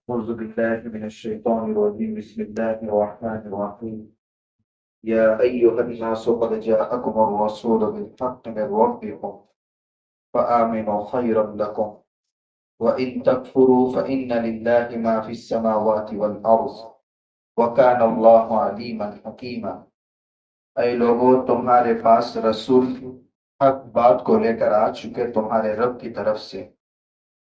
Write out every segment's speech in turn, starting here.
أعوذ بالله من الشيطان الرجيم بسم الله الرحمن الرحيم يا أيها الناس قد جاءكم الرسول بالحق من ربكم فآمنوا خيرا لكم وإن تكفروا فإن لله ما في السماوات والأرض وكان الله عليما حكيما۔ اے لوگو، تمہارے پاس رسول حق بات کو لے کر آ چکے تمہارے رب کی طرف سے،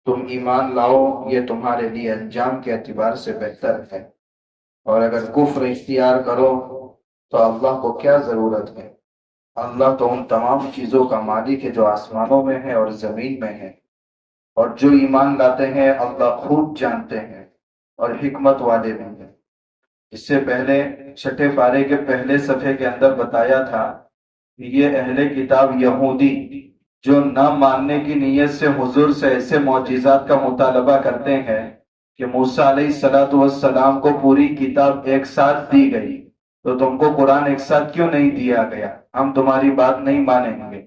تم ایمان لاؤ، یہ تمہارے لیے انجام کے اعتبار سے بہتر ہے، اور اگر کفر اختیار کرو تو اللہ کو کیا ضرورت ہے؟ اللہ تو ان تمام چیزوں کا مالک ہے جو آسمانوں میں ہے اور زمین میں ہے، اور جو ایمان لاتے ہیں اللہ خوب جانتے ہیں اور حکمت والے بھی ہیں۔ اس سے پہلے چھٹے پارے کے پہلے صفحے کے اندر بتایا تھا کہ یہ اہل کتاب یہودی جو نہ ماننے کی نیت سے حضور سے ایسے معجزات کا مطالبہ کرتے ہیں کہ موسیٰ علیہ السلام کو پوری کتاب ایک ساتھ دی گئی، تو تم کو قرآن ایک ساتھ کیوں نہیں دیا گیا؟ ہم تمہاری بات نہیں مانیں گے۔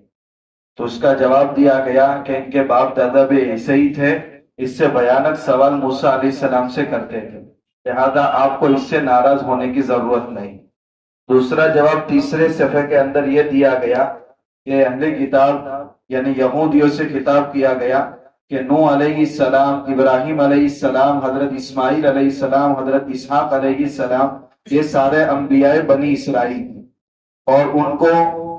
تو اس کا جواب دیا گیا کہ ان کے باپ دادا بھی ایسے ہی تھے، اس سے بھیانک سوال موسیٰ علیہ السلام سے کرتے تھے، لہذا آپ کو اس سے ناراض ہونے کی ضرورت نہیں۔ دوسرا جواب تیسرے صفحے کے اندر یہ دیا گیا کہ اہل کتاب یعنی یہودیوں سے خطاب کیا گیا کہ نوح علیہ السلام، ابراہیم علیہ السلام، حضرت اسماعیل علیہ السلام، حضرت اسحاق علیہ السلام، یہ سارے انبیاء بنی اسرائیل ہیں، اور ان کو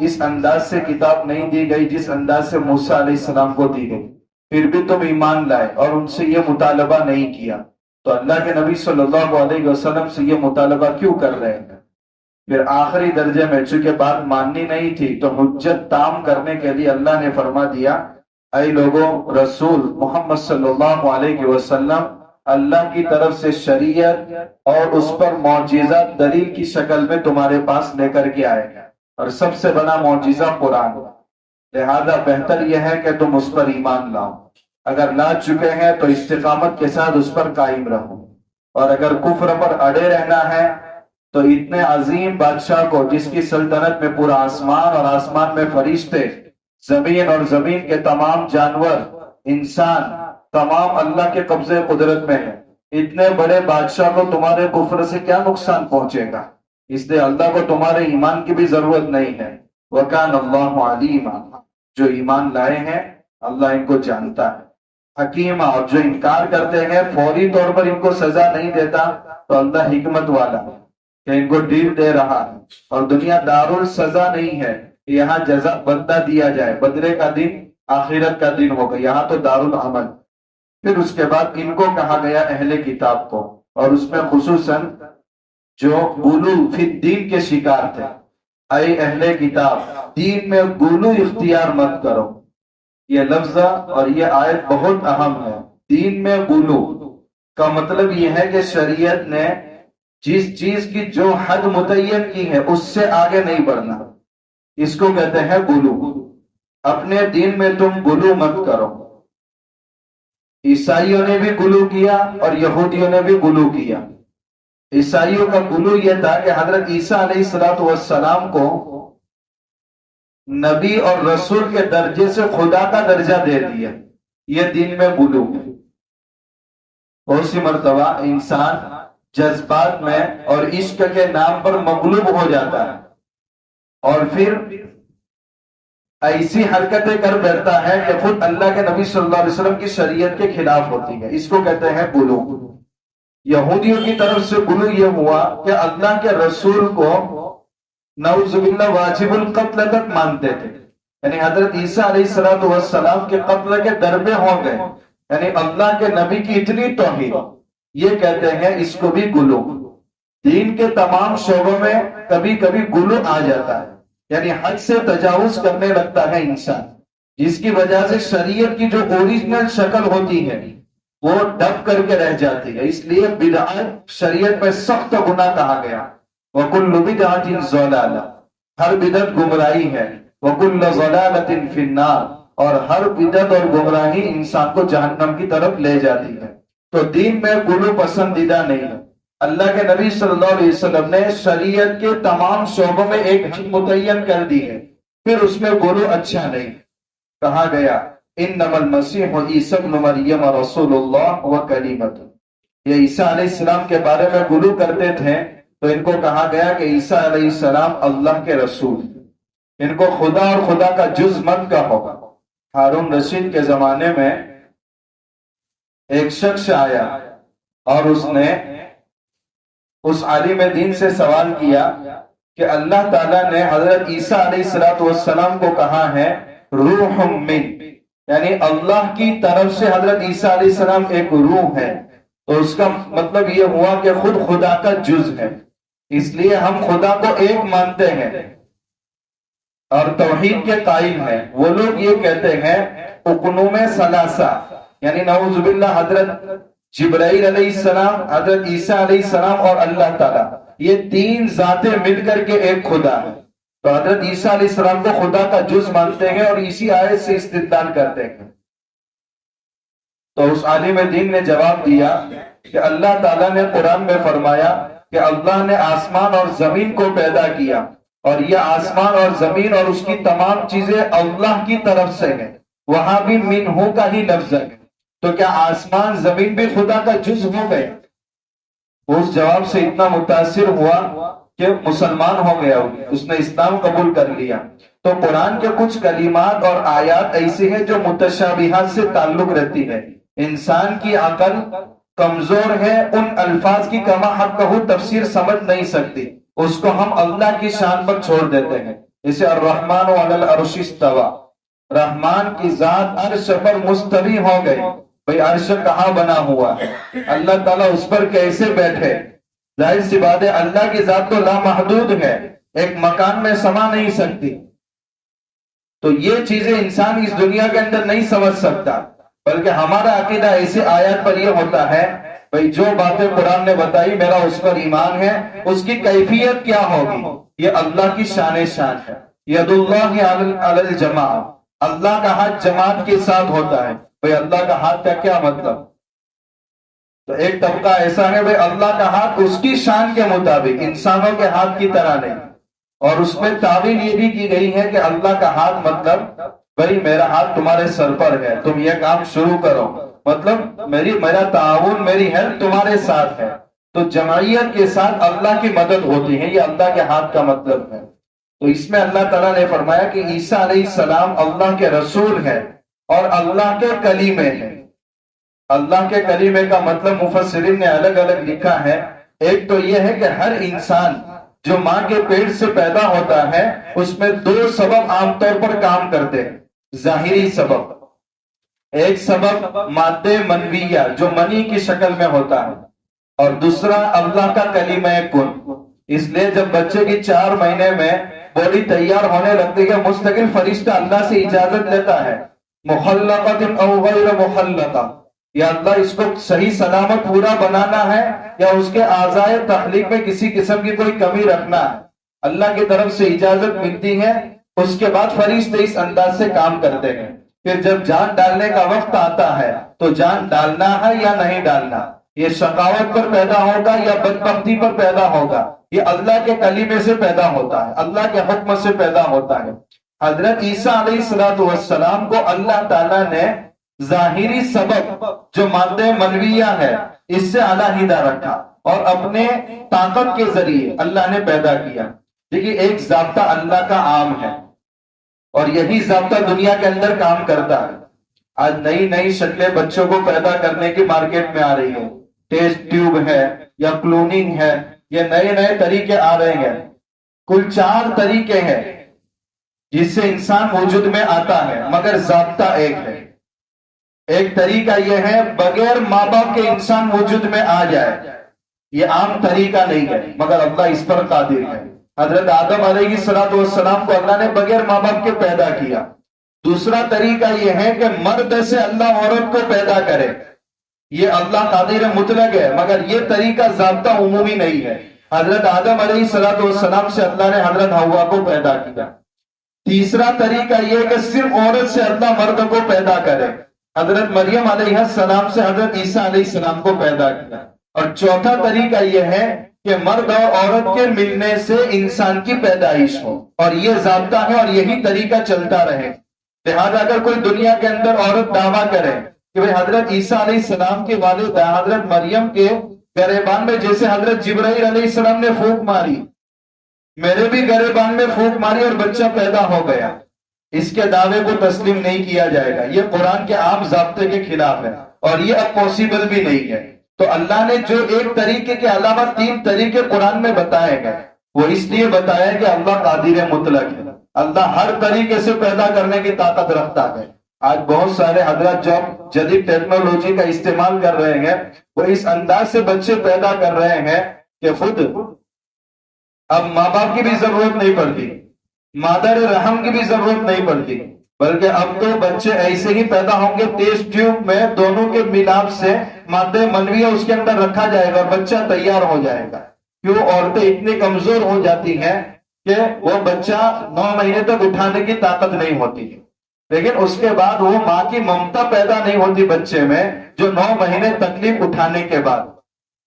اس انداز سے کتاب نہیں دی گئی جس انداز سے موسیٰ علیہ السلام کو دی گئی، پھر بھی تم ایمان لائے اور ان سے یہ مطالبہ نہیں کیا، تو اللہ کے نبی صلی اللہ علیہ وسلم سے یہ مطالبہ کیوں کر رہے ہیں؟ پھر آخری درجے میں چونکہ بات ماننی نہیں تھی تو حجت تام کرنے کے لیے اللہ نے فرما دیا، اے لوگوں، رسول محمد صلی اللہ علیہ وسلم اللہ کی طرف سے شریعت اور اس پر معجزات دلیل کی شکل میں تمہارے پاس لے کر کے آئے گا، اور سب سے بڑا معجزہ قرآن، لہذا بہتر یہ ہے کہ تم اس پر ایمان لاؤ، اگر لا چکے ہیں تو استقامت کے ساتھ اس پر قائم رہو، اور اگر کفر پر اڑے رہنا ہے تو اتنے عظیم بادشاہ کو جس کی سلطنت میں پورا آسمان اور آسمان میں فرشتے، زمین اور زمین کے تمام جانور، انسان، تمام اللہ کے قبضے قدرت میں ہے، اتنے بڑے بادشاہ کو تمہارے کفر سے کیا نقصان پہنچے گا؟ اس لیے اللہ کو تمہارے ایمان کی بھی ضرورت نہیں ہے۔ وَكَانَ اللَّهُ عَلِيمًا، جو ایمان لائے ہیں اللہ ان کو جانتا ہے، حکیمہ، اور جو انکار کرتے ہیں فوری طور پر ان کو سزا نہیں دیتا تو اللہ حکمت والا ہے کہ ان کو ڈیل دے رہا ہے، اور دنیا دار السزا نہیں ہے، یہاں جزا بدلہ دیا جائے، بدلے کا دن آخرت کا دن ہوگا، یہاں تو دار العمل۔ پھر اس کے بعد ان کو کہا گیا اہل کتاب کو، اور اس میں خصوصاً جو غلو فی الدین کے شکار تھے، اے اہل کتاب، دین میں غلو اختیار مت کرو۔ یہ لفظ اور یہ آیت بہت اہم ہے۔ دین میں غلو کا مطلب یہ ہے کہ شریعت نے جس چیز کی جو حد متعین کی ہے اس سے آگے نہیں بڑھنا، اس کو کہتے ہیں غلو۔ اپنے دین میں تم غلو مت کرو۔ عیسائیوں نے بھی غلو کیا اور یہودیوں نے بھی غلو کیا۔ عیسائیوں کا غلو یہ تھا کہ حضرت عیسیٰ علیہ السلام کو نبی اور رسول کے درجے سے خدا کا درجہ دے دیا، یہ دین میں غلو ہے۔ بہت سی مرتبہ انسان جذبات میں اور عشق کے نام پر مغلوب ہو جاتا ہے، اور پھر ایسی حرکتیں کر بیٹھتا ہے کہ خود اللہ کے نبی صلی اللہ علیہ وسلم کی شریعت کے خلاف ہوتی ہے، اس کو کہتے ہیں غلو۔ یہودیوں کی طرف سے غلو یہ ہوا کہ اللہ کے رسول کو نعوذ باللہ واجب القتل تک مانتے تھے، یعنی حضرت عیسیٰ علیہ السلام کے قتل کے دربے ہو گئے، یعنی اللہ کے نبی کی اتنی توہین، یہ کہتے ہیں اس کو بھی غلو۔ دین کے تمام شعبوں میں کبھی کبھی غلو آ جاتا ہے، یعنی حد سے تجاوز کرنے لگتا ہے انسان، جس کی وجہ سے شریعت کی جو اوریجنل شکل ہوتی ہے وہ دب کر کے رہ جاتی ہے۔ اس لیے بدعت شریعت میں سخت گناہ کہا گیا، وَكُلُّ بِدْعَةٍ ضَلَالَةٍ، ہر بدعت گمراہی ہے، وَكُلُّ ضَلَالَةٍ فِي النَّارِ، اور ہر بدعت اور گمراہی انسان کو جہنم کی طرف لے جاتی ہے۔ تو دین میں غلو پسندیدہ نہیں ہے۔ اللہ کے نبی صلی اللہ علیہ وسلم نے شریعت کے تمام شعبوں میں ایک حد متعین کر دی ہے، پھر اس میں غلو اچھا نہیں۔ کہا گیا انما المسیح عیسی ابن مریم رسول اللہ و کلمۃ، یہ عیسیٰ علیہ السلام کے بارے میں غلو کرتے تھے تو ان کو کہا گیا کہ عیسیٰ علیہ السلام اللہ کے رسول، ان کو خدا اور خدا کا جز مت کہو۔ ہارون رشید کے زمانے میں ایک شخص آیا اور اس نے اس عالم دین سے سوال کیا کہ اللہ تعالیٰ نے حضرت عیسیٰ علیہ السلام کو کہا ہے روح من، یعنی اللہ کی طرف سے حضرت عیسیٰ علیہ السلام ایک روح ہے، تو اس کا مطلب یہ ہوا کہ خود خدا کا جز ہے، اس لیے ہم خدا کو ایک مانتے ہیں اور توحید کے قائل ہیں۔ وہ لوگ یہ کہتے ہیں اقنوم ثلاثہ، یعنی نعوذ باللہ حضرت جبرائیل علیہ السلام، حضرت عیسیٰ علیہ السلام اور اللہ تعالیٰ، یہ تین ذاتیں مل کر کے ایک خدا ہے۔ تو حضرت عیسیٰ علیہ السلام کو خدا کا جز مانتے ہیں اور اسی آیت سے استدلال کرتے ہیں۔ تو اس عالم دین نے جواب دیا کہ اللہ تعالیٰ نے قرآن میں فرمایا کہ اللہ نے آسمان اور زمین کو پیدا کیا، اور یہ آسمان اور زمین اور اس کی تمام چیزیں اللہ کی طرف سے ہیں، وہاں بھی منہ کا ہی لفظ ہے، تو کیا آسمان زمین بھی خدا کا جز ہو گئے؟ اس جواب سے اتنا متاثر ہوا کہ مسلمان ہو گیا، اس نے اسلام قبول کر لیا۔ تو قرآن کے کچھ کلمات اور آیات ایسی ہیں جو متشابہات سے تعلق رہتی ہے، انسان کی عقل کمزور ہے، ان الفاظ کی کما حق تفسیر سمجھ نہیں سکتی، اس کو ہم اللہ کی شان پر چھوڑ دیتے ہیں۔ جیسے الرحمن علی العرش استوى، رحمان کی ذات عرش پر مستوی ہو گئی، بھئی عرش کہاں بنا ہوا ہے، اللہ تعالیٰ اس پر کیسے بیٹھے؟ ظاہر سی بات ہے اللہ کی ذات تو لامحدود ہے، ایک مکان میں سما نہیں سکتی۔ تو یہ چیزیں انسان اس دنیا کے اندر نہیں سمجھ سکتا، بلکہ ہمارا عقیدہ ایسے آیات پر یہ ہوتا ہے بھئی جو باتیں قرآن نے بتائی میرا اس پر ایمان ہے، اس کی کیفیت کیا ہوگی؟ یہ اللہ کی شان ہے۔ ید اللہ علی الجماع، اللہ کا ہاتھ جماعت کے ساتھ ہوتا ہے۔ بھئی اللہ کا ہاتھ کا کیا مطلب؟ تو ایک طبقہ ایسا ہے بھئی اللہ کا ہاتھ اس کی شان کے مطابق، انسانوں کے ہاتھ کی طرح نہیں، اور اس میں تعویل یہ بھی کی گئی ہے کہ اللہ کا ہاتھ مطلب بھئی میرا ہاتھ تمہارے سر پر ہے، تم یہ کام شروع کرو، مطلب میرا تعاون، میری ہیلپ تمہارے ساتھ ہے۔ تو جمعیت کے ساتھ اللہ کی مدد ہوتی ہے، یہ اللہ کے ہاتھ کا مطلب ہے۔ تو اس میں اللہ تعالیٰ نے فرمایا کہ عیسیٰ علیہ السلام اللہ کے رسول ہے اور اللہ کے کلیمے ہیں۔ اللہ کے کلیمے کا مطلب مفسرین نے الگ الگ لکھا ہے۔ ایک تو یہ ہے کہ ہر انسان جو ماں کے پیٹ سے پیدا ہوتا ہے اس میں دو سبب عام طور پر کام کرتے ہیں، ظاہری سبب، ایک سبب مادے منویہ جو منی کی شکل میں ہوتا ہے، اور دوسرا اللہ کا کلمہ کن۔ اس لیے جب بچے کی 4 مہینے میں باڈی تیار ہونے لگتی ہے، مستقل فرشتہ اللہ سے اجازت لیتا ہے، مخلقۃ او غیر مخلقہ، یا اللہ اس کو صحیح سلامت پورا بنانا ہے یا اس کے اعضائے تخلیق میں کسی قسم کی کوئی کمی رکھنا ہے، اللہ کی طرف سے اجازت ملتی ہے۔ اس کے بعد فرشتے اس انداز سے کام کرتے ہیں۔ پھر جب جان ڈالنے کا وقت آتا ہے تو جان ڈالنا ہے یا نہیں ڈالنا، یہ شقاوت پر پیدا ہوگا یا بدبختی پر پیدا ہوگا، یہ اللہ کے کلیمے سے پیدا ہوتا ہے، اللہ کے حکم سے پیدا ہوتا ہے۔ حضرت عیسیٰ علیہ السلام کو اللہ تعالیٰ نے ظاہری سبب جو مادہ منویہ ہے اس سے علیحدہ رکھا اور اپنے طاقت کے ذریعے اللہ نے پیدا کیا۔ دیکھیے ایک ضابطہ اللہ کا عام ہے اور یہی ضابطہ دنیا کے اندر کام کرتا ہے۔ آج نئی نئی شکلیں بچوں کو پیدا کرنے کی مارکیٹ میں آ رہی ہے، ٹیسٹ ٹیوب ہے یا کلوننگ ہے، یہ نئے نئے طریقے آ رہے ہیں۔ کل 4 طریقے ہیں جس سے انسان وجود میں آتا ہے، مگر ضابطہ ایک ہے۔ ایک طریقہ یہ ہے بغیر ماں باپ کے انسان وجود میں آ جائے، یہ عام طریقہ نہیں ہے مگر اللہ اس پر قادر ہے۔ حضرت آدم علیہ السلام کو اللہ نے بغیر ماں باپ کے پیدا کیا۔ دوسرا طریقہ یہ ہے کہ مرد سے اللہ عورت کو پیدا کرے، یہ اللہ قادر مطلق ہے مگر یہ طریقہ ضابطہ عمومی نہیں ہے۔ حضرت آدم علیہ السلام سے اللہ نے حضرت حوا کو پیدا کیا۔ تیسرا طریقہ یہ کہ صرف عورت سے اللہ مرد کو پیدا کرے، حضرت مریم علیہ السلام سے حضرت عیسیٰ علیہ السلام کو پیدا کیا۔ اور چوتھا طریقہ یہ ہے کہ مرد اور عورت کے ملنے سے انسان کی پیدائش ہو، اور یہ ضابطہ ہے اور یہی طریقہ چلتا رہے۔ لہذا اگر کوئی دنیا کے اندر عورت دعویٰ کرے کہ بھئی حضرت عیسیٰ علیہ السلام کے والدہ حضرت مریم کے گریبان میں جیسے حضرت جبرائیل علیہ السلام نے پھونک ماری، میرے بھی گریبان میں پھونک ماری اور بچہ پیدا ہو گیا، اس کے دعوے کو تسلیم نہیں کیا جائے گا، یہ قرآن کے عام ضابطے کے خلاف ہے اور یہ اب پاسبل بھی نہیں ہے۔ تو اللہ نے جو ایک طریقے کے علاوہ 3 طریقے قرآن میں بتائے گئے، وہ اس لیے بتایا کہ اللہ قادر مطلق ہے، اللہ ہر طریقے سے پیدا کرنے کی طاقت رکھتا ہے۔ آج بہت سارے حضرات جو جدید ٹیکنالوجی کا استعمال کر رہے ہیں، وہ اس انداز سے بچے پیدا کر رہے ہیں کہ خود اب ماں باپ کی بھی ضرورت نہیں پڑتی، مادر رحم کی بھی ضرورت نہیں پڑتی، بلکہ اب تو بچے ایسے ہی پیدا ہوں گے، ٹیسٹ ٹیوب میں دونوں کے ملاپ سے مادہ منویہ اس کے اندر رکھا جائے گا اور بچہ تیار ہو جائے گا۔ کیوں عورتیں اتنی کمزور ہو جاتی ہیں کہ وہ بچہ 9 مہینے تک اٹھانے کی طاقت نہیں ہوتی، لیکن اس کے بعد وہ ماں کی ممتا پیدا نہیں ہوتی بچے میں، جو 9 مہینے تکلیف اٹھانے کے بعد۔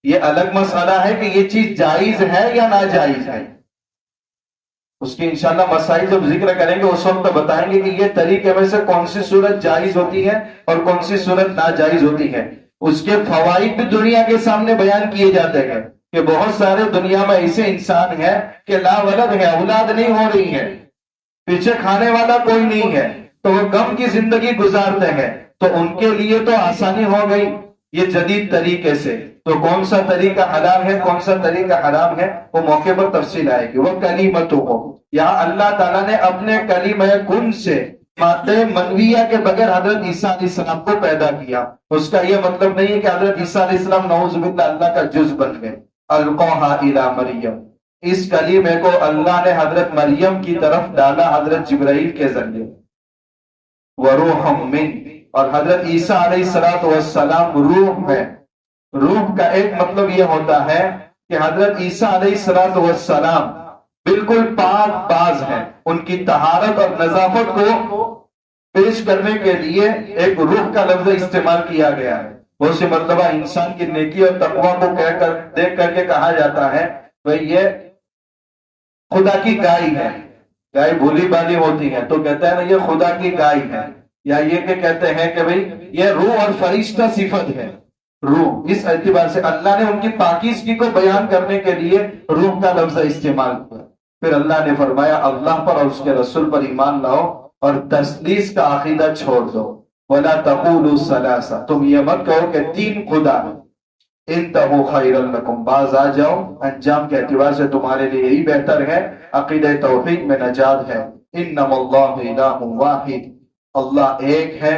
یہ الگ مسئلہ ہے کہ یہ چیز جائز ہے یا ناجائز ہے، اس کی انشاءاللہ مسائل جب ذکر کریں گے اس وقت بتائیں گے کہ یہ طریقے میں سے کون سی صورت جائز ہوتی ہے اور کون سی صورت ناجائز ہوتی ہے۔ اس کے فوائد بھی دنیا کے سامنے بیان کیے جاتے ہیں کہ بہت سارے دنیا میں ایسے انسان ہیں کہ لا ولد ہے، اولاد نہیں ہو رہی ہے، پیچھے کھانے والا کوئی نہیں ہے، تو وہ غم کی زندگی گزارتے ہیں، تو ان کے لیے تو آسانی ہو گئی یہ جدید طریقے سے۔ تو کون سا طریقہ حلال ہے کون سا طریقہ حرام ہے وہ موقع پر تفصیل آئے گی۔ وہ کلیمتہ ہو، یہاں اللہ تعالیٰ نے اپنے کلیمہ کن سے مادہ منویہ کے بغیر حضرت عیسیٰ علیہ السلام کو پیدا کیا۔ اس کا یہ مطلب نہیں ہے کہ حضرت عیسیٰ علیہ السلام نعوذ باللہ اللہ کا جز بن گئے۔ القاہا الی مریم، اس کلیمے کو اللہ نے حضرت مریم کی طرف ڈالا حضرت جبرائیل کے ذریعے۔ وروح من، اور حضرت عیسیٰ علیہ السلام روح ہے۔ روح کا ایک مطلب یہ ہوتا ہے کہ حضرت عیسیٰ علیہ السلام بالکل پاک باز ہیں، ان کی طہارت اور نظافت کو پیش کرنے کے لیے ایک روح کا لفظ استعمال کیا گیا ہے۔ بہت سی مرتبہ انسان کی نیکی اور تقوی کو دیکھ کر کے کہا جاتا ہے بھئی یہ خدا کی گائے ہے، گائے بھولی بالی ہوتی ہے تو کہتا ہے نا یہ خدا کی گائے ہے، یا یہ کہ کہتے ہیں کہ بھئی یہ روح اور فرشتہ صفت ہے۔ روح اس اعتبار سے اللہ نے ان کی پاکیزگی کو بیان کرنے کے لیے روح کا لفظ استعمال کیا۔ پھر اللہ نے فرمایا اللہ پر اور اس کے رسول پر ایمان لاؤ اور تثلیث کا عقیدہ چھوڑ دو۔ وَلَا تَقُولُوا ثَلَاثَةٌ، تم یہ مت کہو کہ 3 خدا ہے۔ انتہوا خیرا لکم، باز آ جاؤ، انجام کے اعتبار سے تمہارے لیے یہی بہتر ہے، عقیدہ توحید میں نجات ہے۔ انما اللہ الہ واحد، اللہ ایک ہے،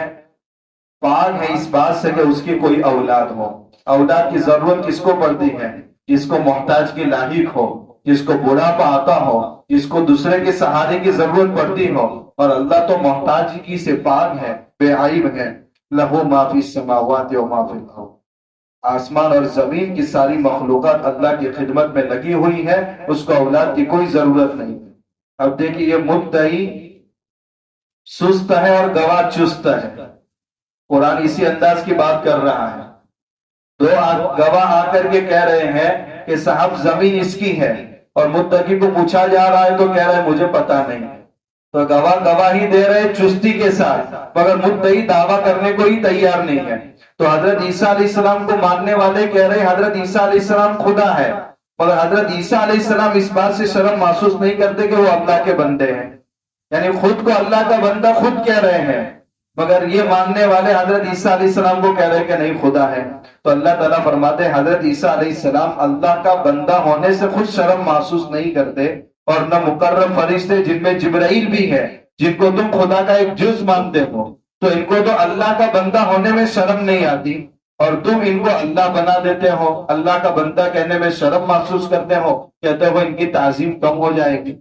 پاک ہے اس بات سے کہ اس کی کوئی اولاد ہو۔ اولاد کی ضرورت کس کو پڑتی ہے؟ جس کو محتاج کی لاحق ہو، جس کو بڑھاپا آتا ہو، جس کو دوسرے کے سہارے کی ضرورت پڑتی ہو، اور اللہ تو محتاجگی سے پاک ہے، بے عیب ہے۔ لہو ما فی السماوات و ما فی الارض، آسمان اور زمین کی ساری مخلوقات اللہ کی خدمت میں لگی ہوئی ہے، اس کو اولاد کی کوئی ضرورت نہیں ہے۔ اب دیکھیے یہ مدعی سست ہے اور گواہ چست ہے، قرآن اسی انداز کی بات کر رہا ہے۔ 2 گواہ آ کر کے کہہ رہے ہیں کہ صاحب زمین اس کی ہے، اور مدعی کو پوچھا جا رہا ہے تو کہہ رہا ہے مجھے پتا نہیں۔ تو گواہ گواہی دے رہے چستی کے ساتھ، مگر مدعی دعویٰ کرنے کو ہی تیار نہیں ہے۔ تو حضرت عیسیٰ علیہ السلام کو ماننے والے کہہ رہے حضرت عیسیٰ علیہ السلام خدا ہے، مگر حضرت عیسیٰ علیہ السلام اس بات سے شرم محسوس نہیں کرتے کہ وہ اللہ کے بندے ہیں، یعنی خود کو اللہ کا بندہ خود کہہ رہے ہیں، مگر یہ ماننے والے حضرت عیسیٰ علیہ السلام کو کہہ رہے کہ نہیں خدا ہے۔ تو اللہ تعالیٰ فرماتے ہیں حضرت عیسیٰ علیہ السلام اللہ کا بندہ ہونے سے خود شرم محسوس نہیں کرتے، اور نہ مقرب فرشتے جن میں جبرائیل بھی ہے، جن کو تم خدا کا ایک جز مانتے ہو، تو ان کو تو اللہ کا بندہ ہونے میں شرم نہیں آتی، اور تم ان کو اللہ بنا دیتے ہو، اللہ کا بندہ کہنے میں شرم محسوس کرتے ہو، کہتے ہو ان کی تعظیم کم ہو جائے گی۔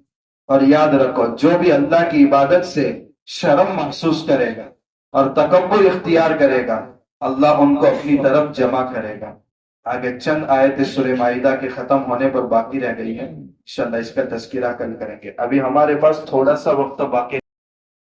اور یاد رکھو جو بھی اللہ کی عبادت سے شرم محسوس کرے گا اور تکبر اختیار کرے گا، اللہ ان کو اپنی طرف جمع کرے گا۔ آگے چند آیت سورہ مائدہ کے ختم ہونے پر باقی رہ گئی ہیں، انشاءاللہ اس کا تذکرہ کل کریں گے۔ ابھی ہمارے پاس تھوڑا سا وقت باقی